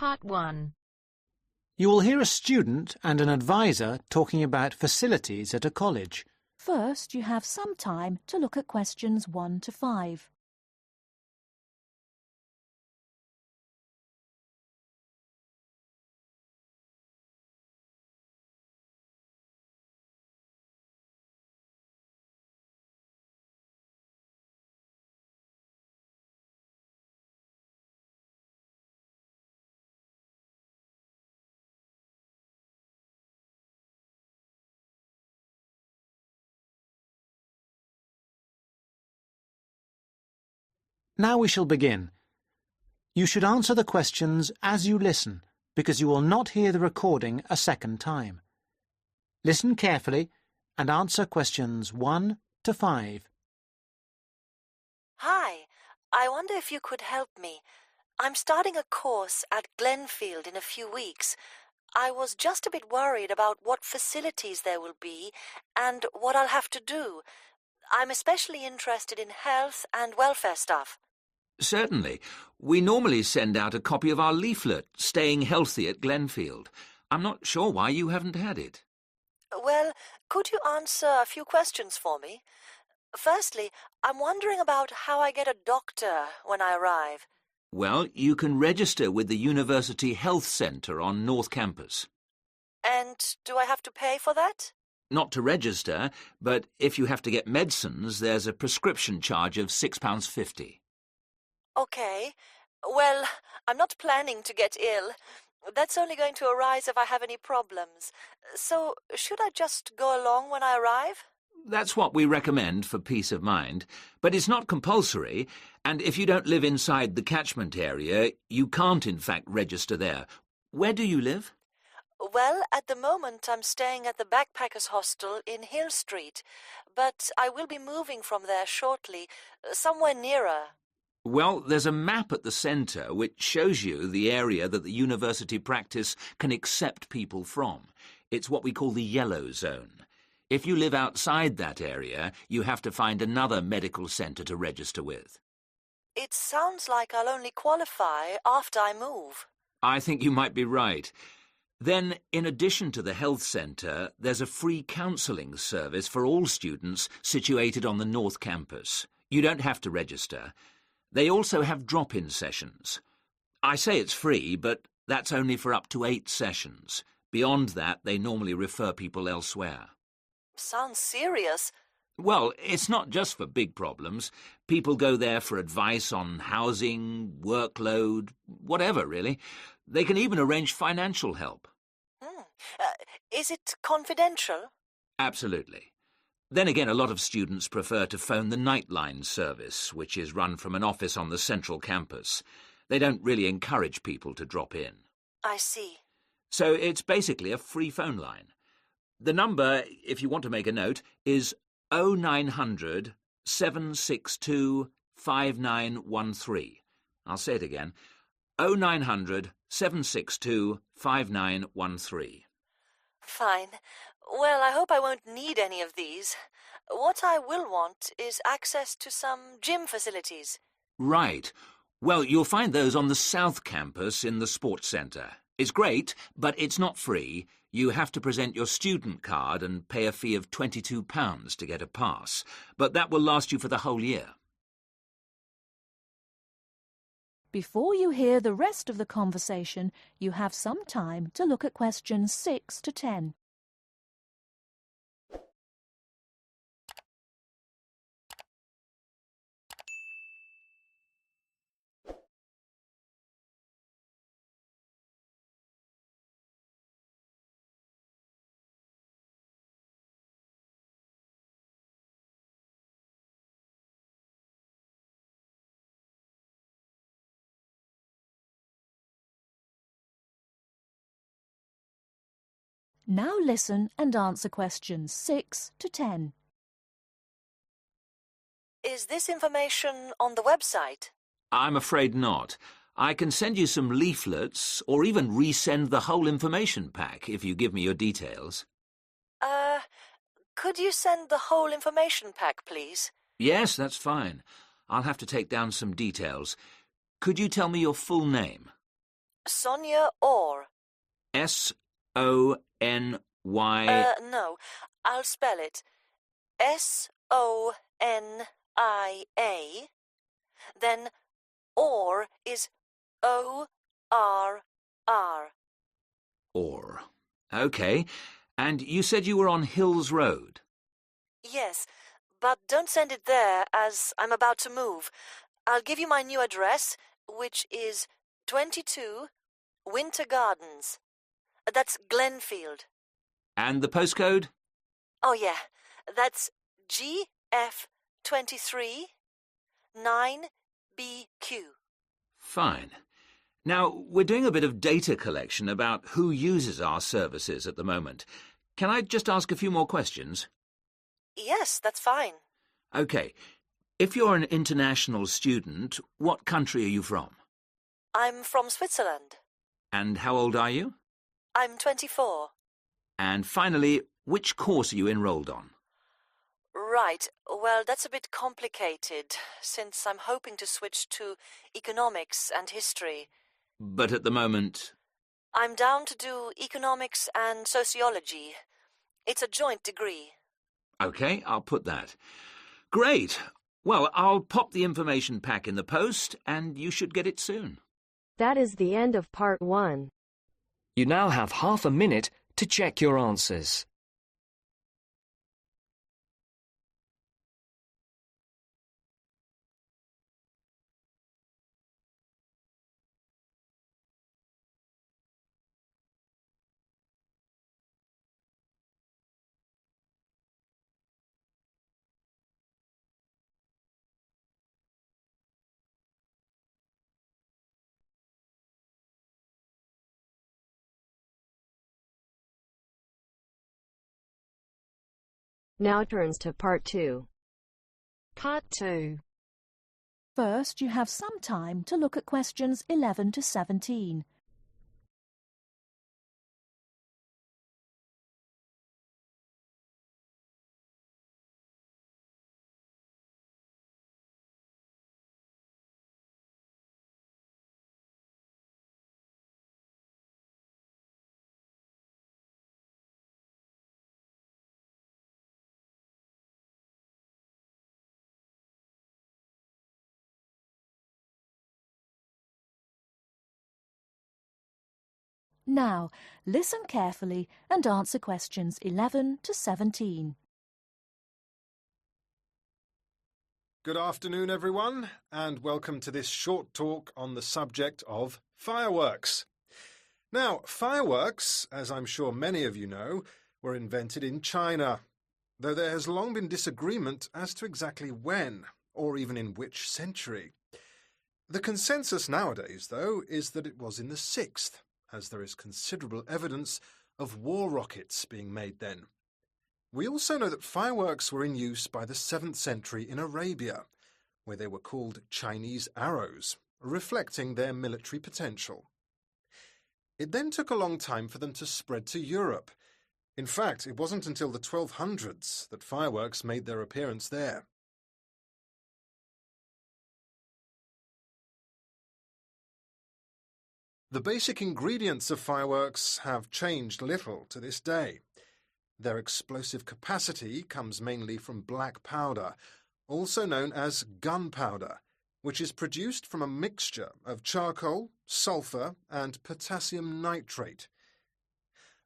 Part 1. You will hear a student and an advisor talking about facilities at a college. First, you have some time to look at questions 1 to 5. Now we shall begin. You should answer the questions as you listen, because you will not hear the recording a second time. Listen carefully and answer questions 1 to 5. Hi, I wonder if you could help me. I'm starting a course at Glenfield in a few weeks. I was just a bit worried about what facilities there will be and what I'll have to do. I'm especially interested in health and welfare stuff. Certainly. We normally send out a copy of our leaflet, Staying Healthy at Glenfield. I'm not sure why you haven't had it. Well, could you answer a few questions for me? Firstly, I'm wondering about how I get a doctor when I arrive. Well, you can register with the University Health Centre on North Campus. And do I have to pay for that? Not to register, but if you have to get medicines, there's a prescription charge of £6.50. Okay. Well, I'm not planning to get ill. That's only going to arise if I have any problems. So, should I just go along when I arrive? That's what we recommend for peace of mind, but it's not compulsory, and if you don't live inside the catchment area, you can't in fact register there. Where do you live? Well, at the moment I'm staying at the Backpackers Hostel in Hill Street, but I will be moving from there shortly, somewhere nearer. Well, there's a map at the centre which shows you the area that the Ielts-Practice can accept people from. It's what we call the yellow zone. If you live outside that area, you have to find another medical centre to register with. It sounds like I'll only qualify after I move. I think you might be right. Then, in addition to the health centre, there's a free counselling service for all students situated on the North Campus. You don't have to register. They also have drop-in sessions. I say it's free, but that's only for up to 8 sessions. Beyond that, they normally refer people elsewhere. Sounds serious. Well, it's not just for big problems. People go there for advice on housing, workload, whatever, really. They can even arrange financial help. Is it confidential? Absolutely. Then again, a lot of students prefer to phone the Nightline service, which is run from an office on the central campus. They don't really encourage people to drop in. I see. So it's basically a free phone line. The number, if you want to make a note, is 0900 762 5913. I'll say it again. 0900 762 5913. Fine. Well, I hope I won't need any of these. What I will want is access to some gym facilities. Right. Well, you'll find those on the South Campus in the Sports Centre. It's great, but it's not free. You have to present your student card and pay a fee of £22 to get a pass. But that will last you for the whole year. Before you hear the rest of the conversation, you have some time to look at questions 6 to 10. Now listen and answer questions 6 to 10. Is this information on the website? I'm afraid not. I can send you some leaflets or even resend the whole information pack if you give me your details. Could you send the whole information pack, please? Yes, that's fine. I'll have to take down some details. Could you tell me your full name? Sonia Orr. S-O-N-Y... No, I'll spell it. S-O-N-I-A. Then Orr is O-R-R. Or. OK. And you said you were on Hills Road? Yes, but don't send it there, as I'm about to move. I'll give you my new address, which is 22 Winter Gardens. That's Glenfield. And the postcode? Oh, yeah, that's GF23 9BQ. Fine. Now, we're doing a bit of data collection about who uses our services at the moment. Can I just ask a few more questions? Yes, that's fine. OK. If you're an international student, what country are you from? I'm from Switzerland. And how old are you? I'm 24. And finally, which course are you enrolled on? Right. Well, that's a bit complicated, since I'm hoping to switch to economics and history. But at the moment... I'm down to do economics and sociology. It's a joint degree. OK, I'll put that. Great. Well, I'll pop the information pack in the post, and you should get it soon. That is the end of part 1. You now have half a minute to check your answers. Now turns to part 2. Part 2. First, you have some time to look at questions 11 to 17. Now, listen carefully and answer questions 11 to 17. Good afternoon, everyone, and welcome to this short talk on the subject of fireworks. Now, fireworks, as I'm sure many of you know, were invented in China, though there has long been disagreement as to exactly when, or even in which century. The consensus nowadays, though, is that it was in the 6th, as there is considerable evidence of war rockets being made then. We also know that fireworks were in use by the 7th century in Arabia, where they were called Chinese arrows, reflecting their military potential. It then took a long time for them to spread to Europe. In fact, it wasn't until the 1200s that fireworks made their appearance there. The basic ingredients of fireworks have changed little to this day. Their explosive capacity comes mainly from black powder, also known as gunpowder, which is produced from a mixture of charcoal, sulphur, and potassium nitrate.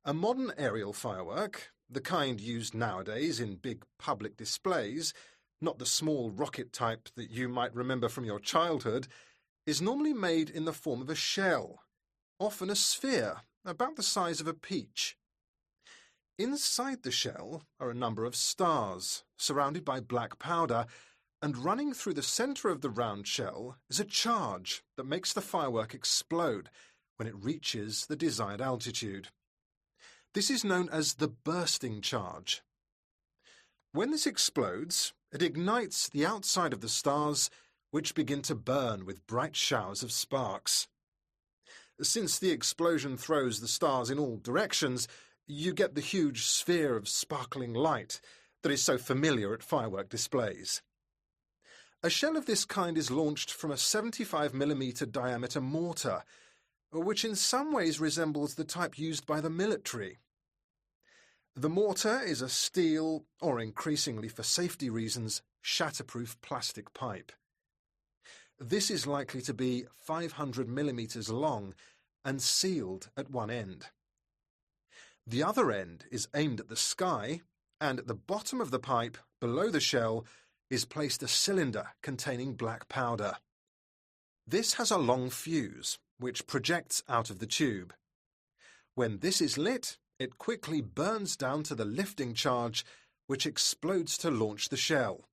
A modern aerial firework, the kind used nowadays in big public displays, not the small rocket type that you might remember from your childhood, is normally made in the form of a shell, often a sphere about the size of a peach. Inside the shell are a number of stars, surrounded by black powder, and running through the centre of the round shell is a charge that makes the firework explode when it reaches the desired altitude. This is known as the bursting charge. When this explodes, it ignites the outside of the stars, which begin to burn with bright showers of sparks. Since the explosion throws the stars in all directions, you get the huge sphere of sparkling light that is so familiar at firework displays. A shell of this kind is launched from a 75mm diameter mortar, which in some ways resembles the type used by the military. The mortar is a steel, or increasingly for safety reasons, shatterproof plastic pipe. This is likely to be 500 millimeters long and sealed at one end. The other end is aimed at the sky, and at the bottom of the pipe, below the shell, is placed a cylinder containing black powder. This has a long fuse, which projects out of the tube. When this is lit, it quickly burns down to the lifting charge, which explodes to launch the shell.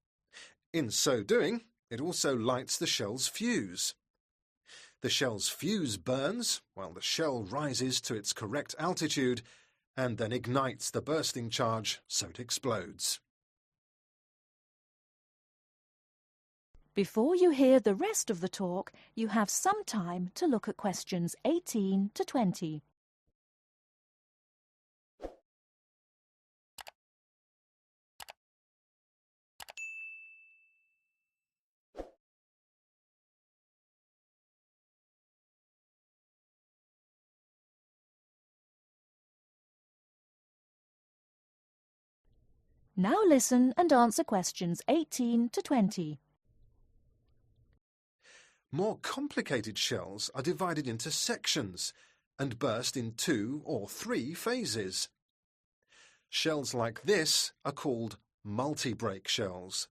In so doing, it also lights the shell's fuse. The shell's fuse burns while the shell rises to its correct altitude and then ignites the bursting charge so it explodes. Before you hear the rest of the talk, you have some time to look at questions 18 to 20. Now listen and answer questions 18 to 20. More complicated shells are divided into sections and burst in 2 or 3 phases. Shells like this are called multi-break shells.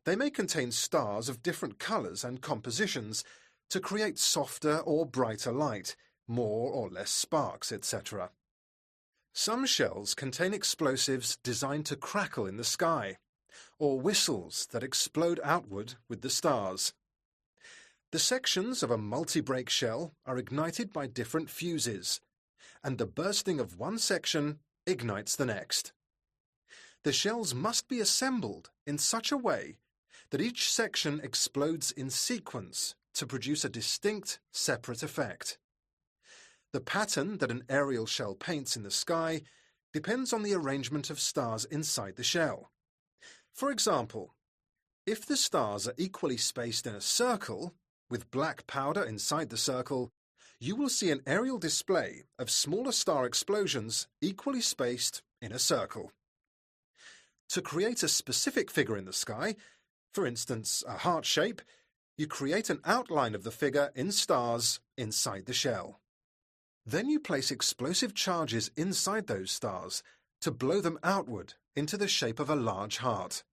They may contain stars of different colours and compositions to create softer or brighter light, more or less sparks, etc. Some shells contain explosives designed to crackle in the sky, or whistles that explode outward with the stars. The sections of a multi-break shell are ignited by different fuses, and the bursting of one section ignites the next. The shells must be assembled in such a way that each section explodes in sequence to produce a distinct, separate effect. The pattern that an aerial shell paints in the sky depends on the arrangement of stars inside the shell. For example, if the stars are equally spaced in a circle, with black powder inside the circle, you will see an aerial display of smaller star explosions equally spaced in a circle. To create a specific figure in the sky, for instance a heart shape, you create an outline of the figure in stars inside the shell. Then you place explosive charges inside those stars to blow them outward into the shape of a large heart.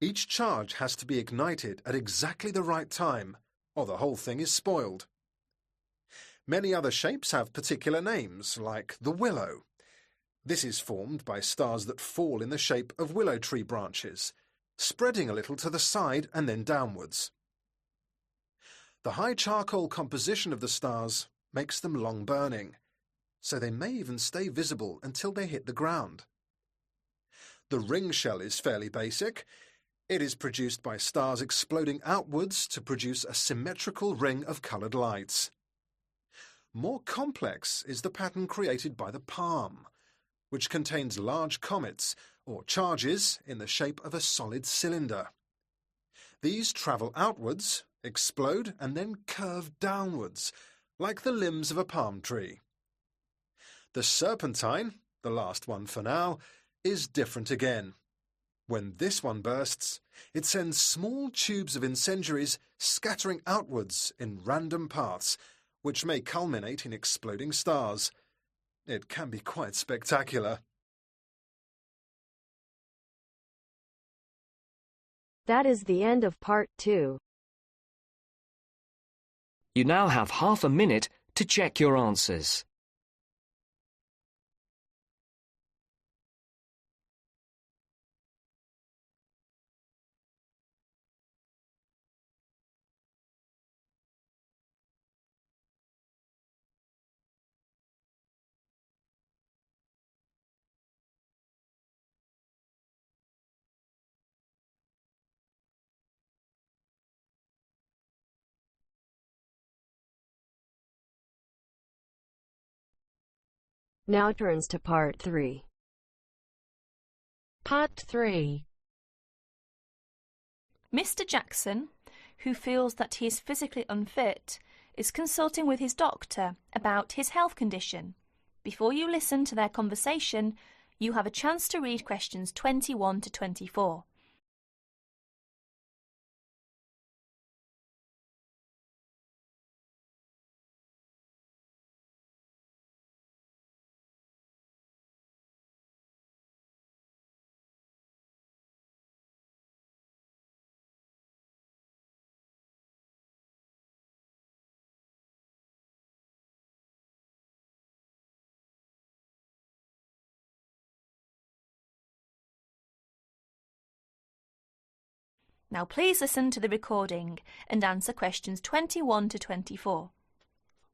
Each charge has to be ignited at exactly the right time, or the whole thing is spoiled. Many other shapes have particular names, like the willow. This is formed by stars that fall in the shape of willow tree branches, spreading a little to the side and then downwards. The high charcoal composition of the stars makes them long burning, so they may even stay visible until they hit the ground. The ring shell is fairly basic. It is produced by stars exploding outwards to produce a symmetrical ring of coloured lights. More complex is the pattern created by the palm, which contains large comets or charges in the shape of a solid cylinder. These travel outwards, explode and then curve downwards, like the limbs of a palm tree. The serpentine, the last one for now, is different again. When this one bursts, it sends small tubes of incendiaries scattering outwards in random paths, which may culminate in exploding stars. It can be quite spectacular. That is the end of part 2. You now have half a minute to check your answers. Now turns to part 3. Part 3. Mr. Jackson, who feels that he is physically unfit, is consulting with his doctor about his health condition. Before you listen to their conversation, you have a chance to read questions 21 to 24. Now please listen to the recording and answer questions 21 to 24.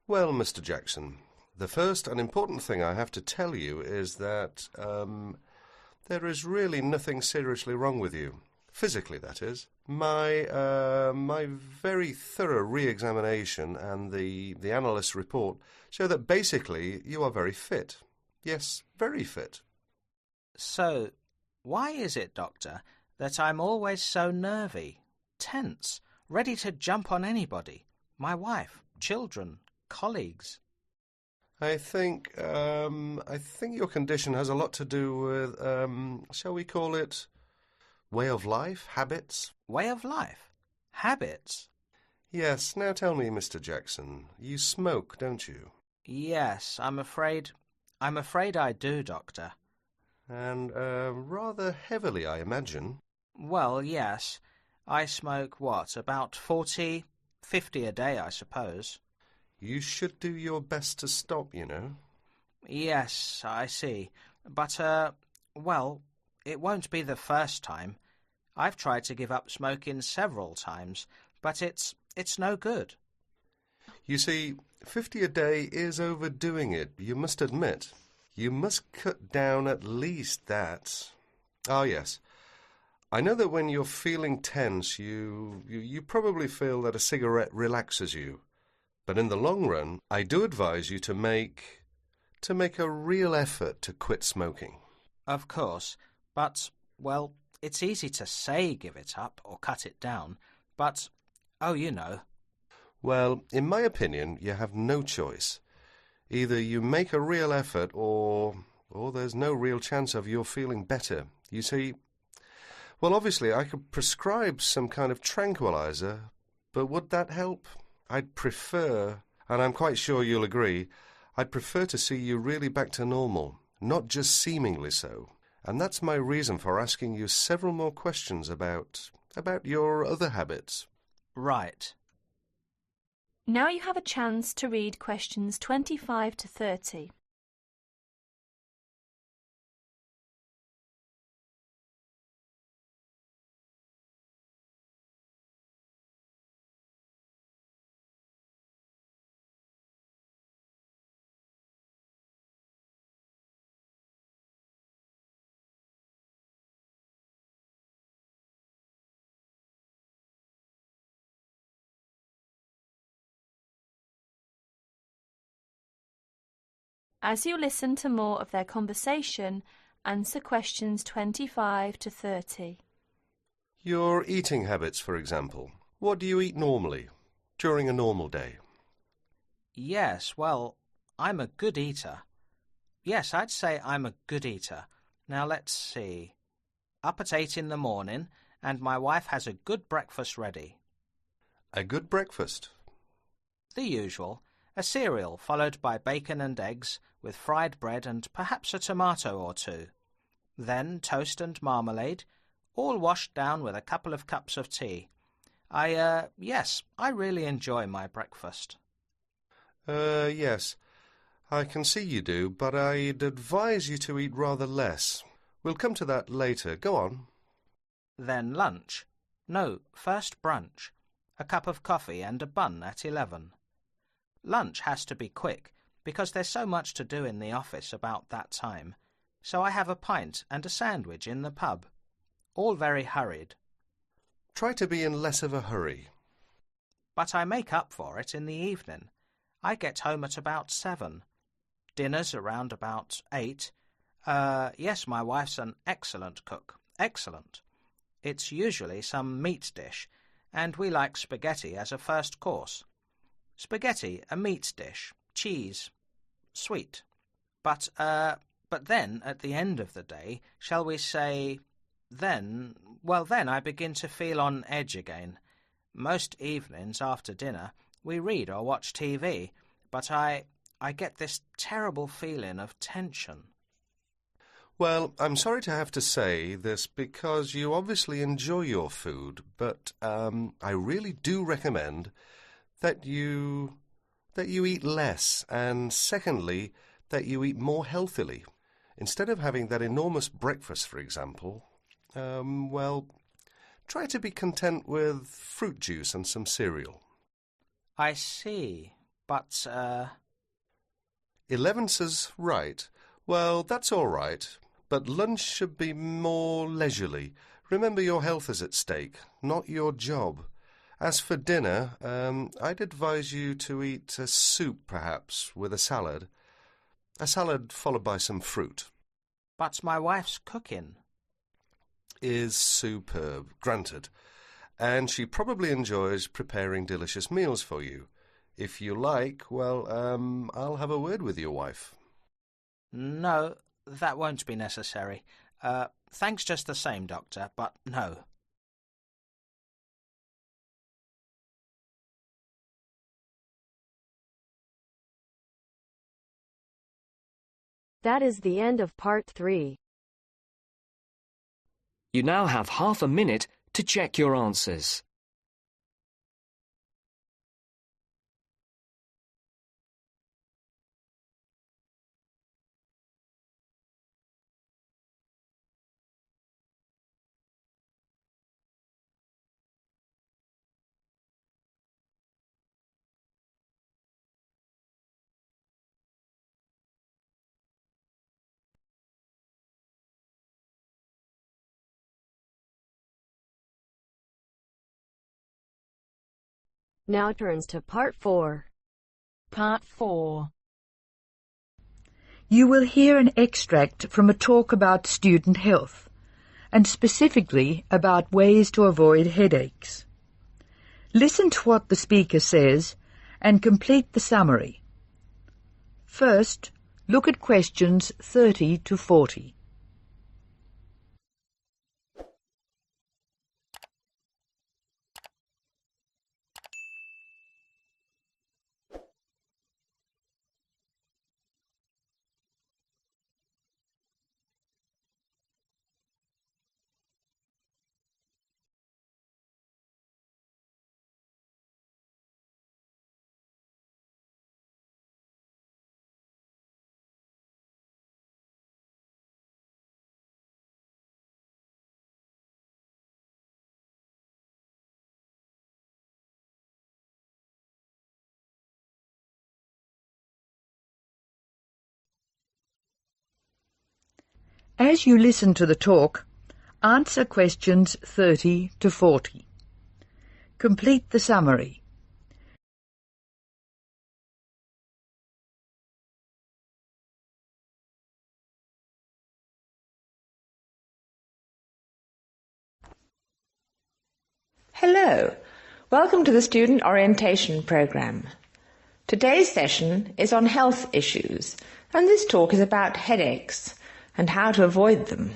Well, Mr. Jackson, the first and important thing I have to tell you is that there is really nothing seriously wrong with you. Physically, that is. My very thorough re-examination and the analyst's report show that basically you are very fit. Yes, very fit. So, why is it, Doctor, that I'm always so nervy, tense, ready to jump on anybody? My wife, children, colleagues. I think your condition has a lot to do with, shall we call it, way of life, habits? Way of life? Habits? Yes. Now tell me, Mr. Jackson, you smoke, don't you? Yes, I'm afraid I do, Doctor. And rather heavily, I imagine. Well, yes. I smoke, about 40, 50 a day, I suppose. You should do your best to stop, you know. Yes, I see. But, it won't be the first time. I've tried to give up smoking several times, but it's no good. You see, 50 a day is overdoing it, you must admit. You must cut down at least that. Ah, yes. I know that when you're feeling tense, you probably feel that a cigarette relaxes you. But in the long run, I do advise you to make a real effort to quit smoking. Of course, but, well, it's easy to say give it up or cut it down, but, you know. Well, in my opinion, you have no choice. Either you make a real effort or there's no real chance of your feeling better. You see, well, obviously I could prescribe some kind of tranquilizer, but would that help? I'd prefer, and I'm quite sure you'll agree, I'd prefer to see you really back to normal, not just seemingly so. And that's my reason for asking you several more questions about your other habits. Right. Now you have a chance to read questions 25 to 30. As you listen to more of their conversation, answer questions 25 to 30. Your eating habits, for example. What do you eat normally, during a normal day? Yes, well, I'm a good eater. Yes, I'd say I'm a good eater. Now, let's see. Up at 8 in the morning, and my wife has a good breakfast ready. A good breakfast? The usual. A cereal followed by bacon and eggs with fried bread and perhaps a tomato or two. Then toast and marmalade, all washed down with a couple of cups of tea. Yes, I really enjoy my breakfast. Yes, I can see you do, but I'd advise you to eat rather less. We'll come to that later. Go on. Then lunch. No, first brunch. A cup of coffee and a bun at 11. Lunch has to be quick, because there's so much to do in the office about that time, so I have a pint and a sandwich in the pub. All very hurried. Try to be in less of a hurry. But I make up for it in the evening. I get home at about 7. Dinner's around about 8. Yes, my wife's an excellent cook. Excellent. It's usually some meat dish, and we like spaghetti as a first course. Spaghetti, a meat dish. Cheese. Sweet. But then, at the end of the day, shall we say, then I begin to feel on edge again. Most evenings after dinner we read or watch TV, but I get this terrible feeling of tension. Well, I'm sorry to have to say this because you obviously enjoy your food, but I really do recommend that you eat less, and secondly, that you eat more healthily. Instead of having that enormous breakfast, for example, try to be content with fruit juice and some cereal. I see, but 11 says right. Well, that's all right, but lunch should be more leisurely. Remember, your health is at stake, not your job. As for dinner, I'd advise you to eat a soup, perhaps, with a salad. A salad followed by some fruit. But my wife's cooking is superb, granted, and she probably enjoys preparing delicious meals for you. If you like, I'll have a word with your wife. No, that won't be necessary. Thanks just the same, Doctor, but no. That is the end of part 3. You now have half a minute to check your answers. Now turns to part 4. Part 4. You will hear an extract from a talk about student health, and specifically about ways to avoid headaches. Listen to what the speaker says and complete the summary. First, look at questions 30 to 40. As you listen to the talk, answer questions 30 to 40. Complete the summary. Hello, welcome to the Student Orientation Programme. Today's session is on health issues, and this talk is about headaches and how to avoid them.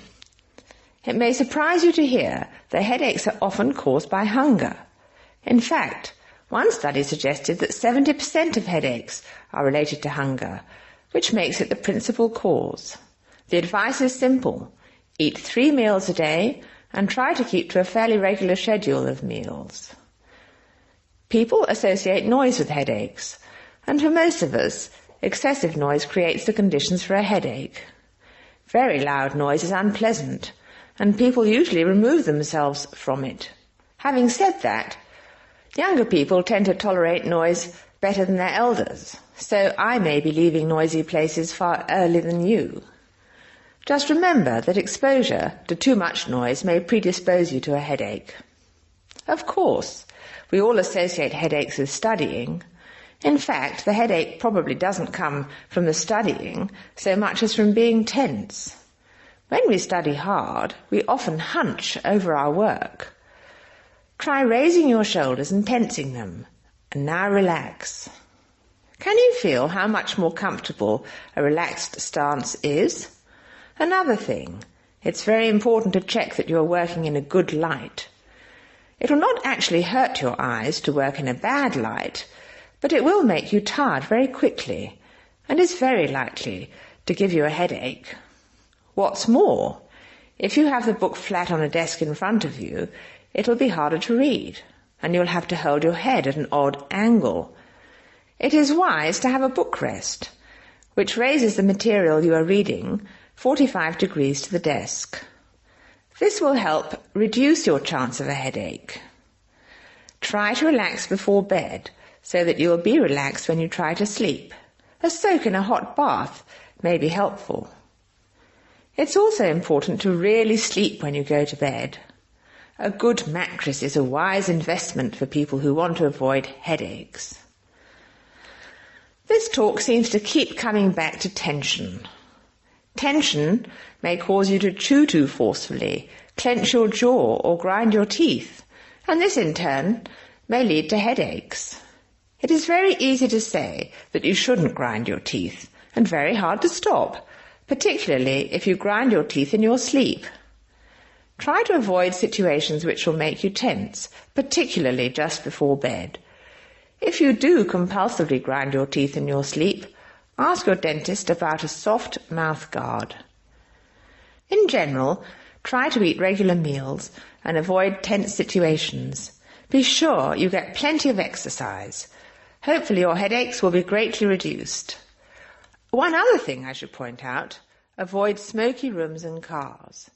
It may surprise you to hear that headaches are often caused by hunger. In fact, one study suggested that 70% of headaches are related to hunger, which makes it the principal cause. The advice is simple: eat 3 meals a day and try to keep to a fairly regular schedule of meals. People associate noise with headaches, and for most of us, excessive noise creates the conditions for a headache. Very loud noise is unpleasant, and people usually remove themselves from it. Having said that, younger people tend to tolerate noise better than their elders, so I may be leaving noisy places far earlier than you. Just remember that exposure to too much noise may predispose you to a headache. Of course, we all associate headaches with studying. In fact, the headache probably doesn't come from the studying so much as from being tense. When we study hard, we often hunch over our work. Try raising your shoulders and tensing them, And now relax. Can you feel how much more comfortable a relaxed stance is? Another thing, it's very important to check that you are working in a good light. It will not actually hurt your eyes to work in a bad light, but it will make you tired very quickly and is very likely to give you a headache. What's more, if you have the book flat on a desk in front of you, it will be harder to read, and you'll have to hold your head at an odd angle. It is wise to have a book rest, which raises the material you are reading 45 degrees to the desk. This will help reduce your chance of a headache. Try to relax before bed so that you will be relaxed when you try to sleep. A soak in a hot bath may be helpful. It's also important to really sleep when you go to bed. A good mattress is a wise investment for people who want to avoid headaches. This talk seems to keep coming back to tension. Tension may cause you to chew too forcefully, clench your jaw or grind your teeth, and this in turn may lead to headaches. It is very easy to say that you shouldn't grind your teeth, and very hard to stop, particularly if you grind your teeth in your sleep. Try to avoid situations which will make you tense, particularly just before bed. If you do compulsively grind your teeth in your sleep, ask your dentist about a soft mouth guard. In general, try to eat regular meals and avoid tense situations. Be sure you get plenty of exercise. Hopefully your headaches will be greatly reduced. One other thing I should point out, avoid smoky rooms and cars.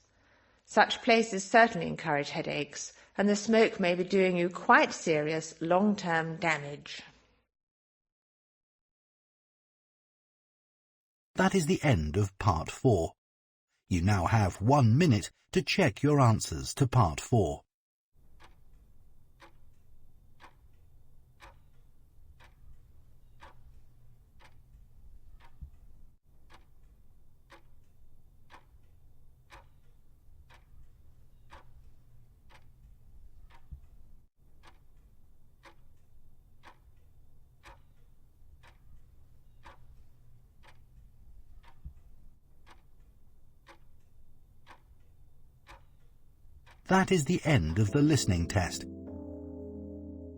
Such places certainly encourage headaches, and the smoke may be doing you quite serious long-term damage. That is the end of Part 4. You now have 1 minute to check your answers to Part 4. That is the end of the listening test.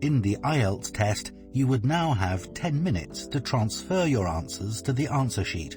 In the IELTS test, you would now have 10 minutes to transfer your answers to the answer sheet.